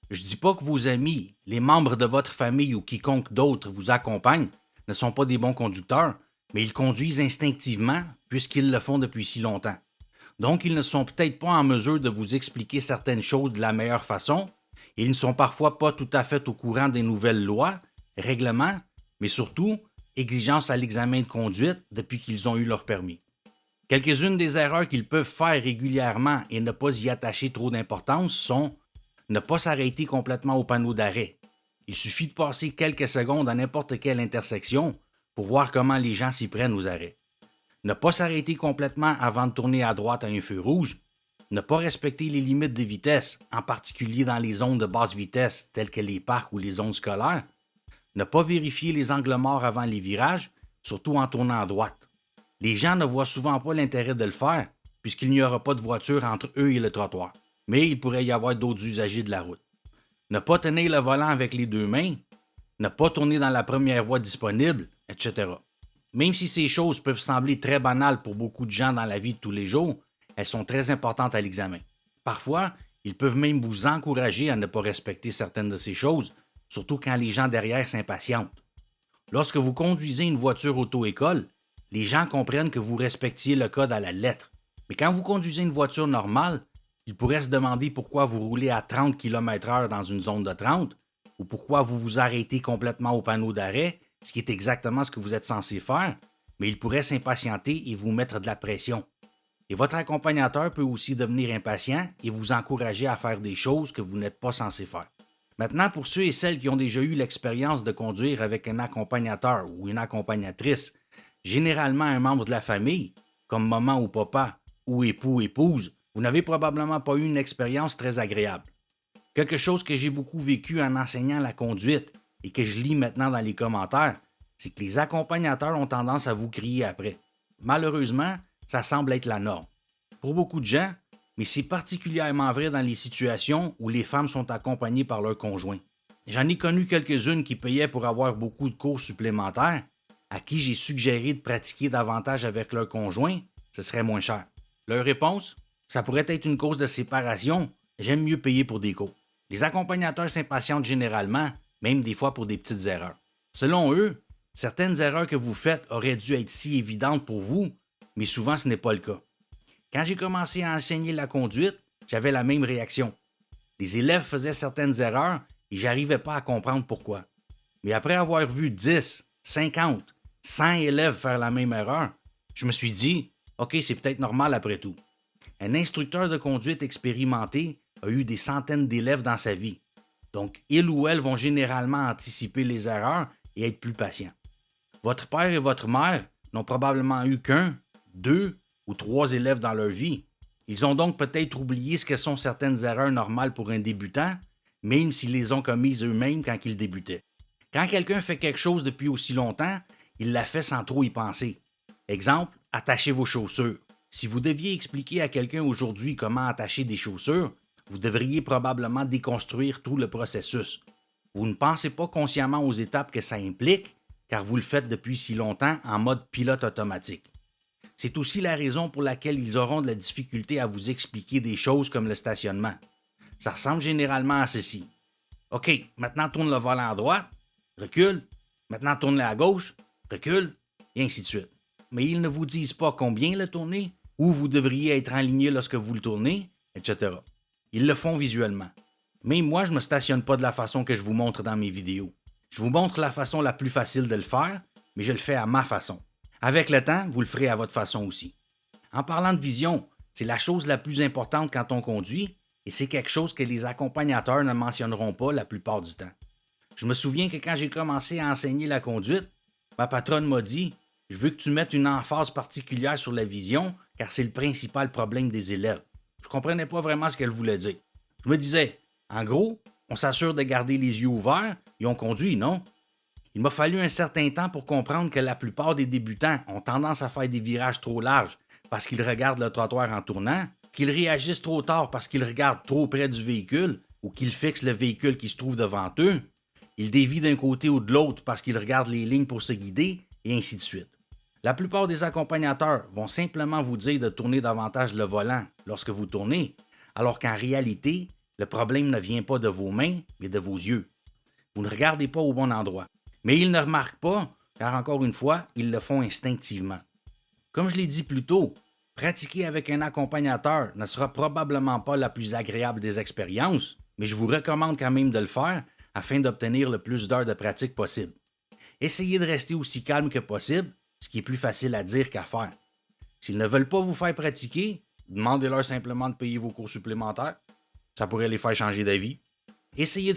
Je dis pas que vos amis, les membres de votre famille ou quiconque d'autre vous accompagne ne sont pas des bons conducteurs, mais ils conduisent instinctivement puisqu'ils le font depuis si longtemps. Donc, ils ne sont peut-être pas en mesure de vous expliquer certaines choses de la meilleure façon, et ils ne sont parfois pas tout à fait au courant des nouvelles lois, règlements, mais surtout exigences à l'examen de conduite depuis qu'ils ont eu leur permis. Quelques-unes des erreurs qu'ils peuvent faire régulièrement et ne pas y attacher trop d'importance sont ne pas s'arrêter complètement au panneau d'arrêt. Il suffit de passer quelques secondes à n'importe quelle intersection pour voir comment les gens s'y prennent aux arrêts. Ne pas s'arrêter complètement avant de tourner à droite à un feu rouge. Ne pas respecter les limites de vitesse, en particulier dans les zones de basse vitesse telles que les parcs ou les zones scolaires. Ne pas vérifier les angles morts avant les virages, surtout en tournant à droite. Les gens ne voient souvent pas l'intérêt de le faire, puisqu'il n'y aura pas de voiture entre eux et le trottoir. Mais il pourrait y avoir d'autres usagers de la route. Ne pas tenir le volant avec les deux mains, ne pas tourner dans la première voie disponible, etc. Même si ces choses peuvent sembler très banales pour beaucoup de gens dans la vie de tous les jours, elles sont très importantes à l'examen. Parfois, ils peuvent même vous encourager à ne pas respecter certaines de ces choses, surtout quand les gens derrière s'impatientent. Lorsque vous conduisez une voiture auto-école, les gens comprennent que vous respectiez le code à la lettre. Mais quand vous conduisez une voiture normale, ils pourraient se demander pourquoi vous roulez à 30 km/h dans une zone de 30 ou pourquoi vous vous arrêtez complètement au panneau d'arrêt, ce qui est exactement ce que vous êtes censé faire, mais ils pourraient s'impatienter et vous mettre de la pression. Et votre accompagnateur peut aussi devenir impatient et vous encourager à faire des choses que vous n'êtes pas censé faire. Maintenant, pour ceux et celles qui ont déjà eu l'expérience de conduire avec un accompagnateur ou une accompagnatrice, généralement un membre de la famille, comme maman ou papa, ou époux, épouse, vous n'avez probablement pas eu une expérience très agréable. Quelque chose que j'ai beaucoup vécu en enseignant la conduite et que je lis maintenant dans les commentaires, c'est que les accompagnateurs ont tendance à vous crier après. Malheureusement, ça semble être la norme. Pour beaucoup de gens, mais c'est particulièrement vrai dans les situations où les femmes sont accompagnées par leur conjoint. J'en ai connu quelques-unes qui payaient pour avoir beaucoup de cours supplémentaires, à qui j'ai suggéré de pratiquer davantage avec leur conjoint, ce serait moins cher. Leur réponse? Ça pourrait être une cause de séparation, j'aime mieux payer pour des cours. Les accompagnateurs s'impatientent généralement, même des fois pour des petites erreurs. Selon eux, certaines erreurs que vous faites auraient dû être si évidentes pour vous, mais souvent ce n'est pas le cas. Quand j'ai commencé à enseigner la conduite, j'avais la même réaction. Les élèves faisaient certaines erreurs et j'arrivais pas à comprendre pourquoi. Mais après avoir vu 10, 50, 100 élèves faire la même erreur, je me suis dit, OK, c'est peut-être normal après tout. Un instructeur de conduite expérimenté a eu des centaines d'élèves dans sa vie. Donc, ils ou elles vont généralement anticiper les erreurs et être plus patients. Votre père et votre mère n'ont probablement eu qu'un, deux ou trois élèves dans leur vie. Ils ont donc peut-être oublié ce que sont certaines erreurs normales pour un débutant, même s'ils les ont commises eux-mêmes quand ils débutaient. Quand quelqu'un fait quelque chose depuis aussi longtemps, il l'a fait sans trop y penser. Exemple, attachez vos chaussures. Si vous deviez expliquer à quelqu'un aujourd'hui comment attacher des chaussures, vous devriez probablement déconstruire tout le processus. Vous ne pensez pas consciemment aux étapes que ça implique, car vous le faites depuis si longtemps en mode pilote automatique. C'est aussi la raison pour laquelle ils auront de la difficulté à vous expliquer des choses comme le stationnement. Ça ressemble généralement à ceci. OK, maintenant tourne le volant à droite, recule, maintenant tourne-le à gauche, recule, et ainsi de suite. Mais ils ne vous disent pas combien le tourner, où vous devriez être aligné lorsque vous le tournez, etc. Ils le font visuellement. Mais moi, je ne me stationne pas de la façon que je vous montre dans mes vidéos. Je vous montre la façon la plus facile de le faire, mais je le fais à ma façon. Avec le temps, vous le ferez à votre façon aussi. En parlant de vision, c'est la chose la plus importante quand on conduit, et c'est quelque chose que les accompagnateurs ne mentionneront pas la plupart du temps. Je me souviens que quand j'ai commencé à enseigner la conduite, ma patronne m'a dit « Je veux que tu mettes une emphase particulière sur la vision, car c'est le principal problème des élèves. » Je comprenais pas vraiment ce qu'elle voulait dire. Je me disais, en gros, on s'assure de garder les yeux ouverts et on conduit, non? Il m'a fallu un certain temps pour comprendre que la plupart des débutants ont tendance à faire des virages trop larges parce qu'ils regardent le trottoir en tournant, qu'ils réagissent trop tard parce qu'ils regardent trop près du véhicule ou qu'ils fixent le véhicule qui se trouve devant eux. Ils dévient d'un côté ou de l'autre parce qu'ils regardent les lignes pour se guider et ainsi de suite. La plupart des accompagnateurs vont simplement vous dire de tourner davantage le volant lorsque vous tournez, alors qu'en réalité, Le problème ne vient pas de vos mains, mais de vos yeux. Vous ne regardez pas au bon endroit. Mais ils ne remarquent pas, car encore une fois, ils le font instinctivement. Comme je l'ai dit plus tôt, pratiquer avec un accompagnateur ne sera probablement pas la plus agréable des expériences, mais je vous recommande quand même de le faire afin d'obtenir le plus d'heures de pratique possible. Essayez de rester aussi calme que possible, ce qui est plus facile à dire qu'à faire. S'ils ne veulent pas vous faire pratiquer, demandez-leur simplement de payer vos cours supplémentaires. Ça pourrait les faire changer d'avis. Essayez de